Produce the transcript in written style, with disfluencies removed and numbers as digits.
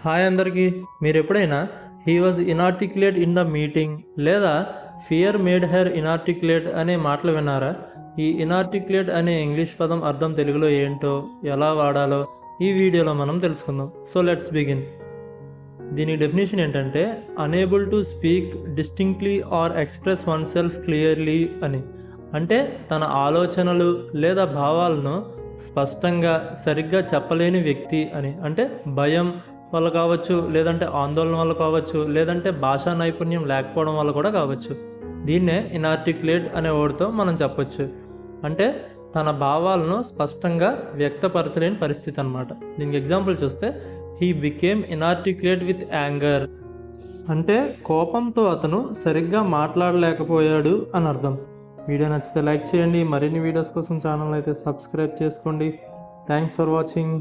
Hi అందరికీ. మీరు ఎప్పుడైనా he was inarticulate in the meeting లేదా ఫియర్ మేడ్ హెర్ ఇనార్టికులేట్ అనే మాటలు విన్నారా? ఈ ఇనార్టికులేట్ అనే ఇంగ్లీష్ పదం అర్థం తెలుగులో ఏంటో, ఎలా వాడాలో ఈ వీడియోలో మనం తెలుసుకుందాం. So let's begin. దీని డెఫినేషన్ ఏంటంటే unable to speak distinctly or express oneself clearly అని. అంటే తన ఆలోచనలు లేదా భావాలను స్పష్టంగా సరిగ్గా చెప్పలేని వ్యక్తి అని. అంటే భయం వల్ల కావచ్చు, లేదంటే ఆందోళన వల్ల కావచ్చు, లేదంటే భాషా నైపుణ్యం లేకపోవడం వల్ల కూడా కావచ్చు. దీన్నే ఇనార్టికులేట్ అనే వర్డ్తో మనం చెప్పొచ్చు. అంటే తన భావాలను స్పష్టంగా వ్యక్తపరచలేని పరిస్థితి అన్నమాట. దీనికి ఎగ్జాంపుల్ చూస్తే హీ బికేమ్ ఇనార్టికులేట్ విత్ యాంగర్ అంటే కోపంతో అతను సరిగ్గా మాట్లాడలేకపోయాడు అని అర్థం. వీడియో నచ్చితే లైక్ చేయండి. మరిన్ని వీడియోస్ కోసం ఛానల్ అయితే సబ్స్క్రైబ్ చేసుకోండి. Thanks for watching.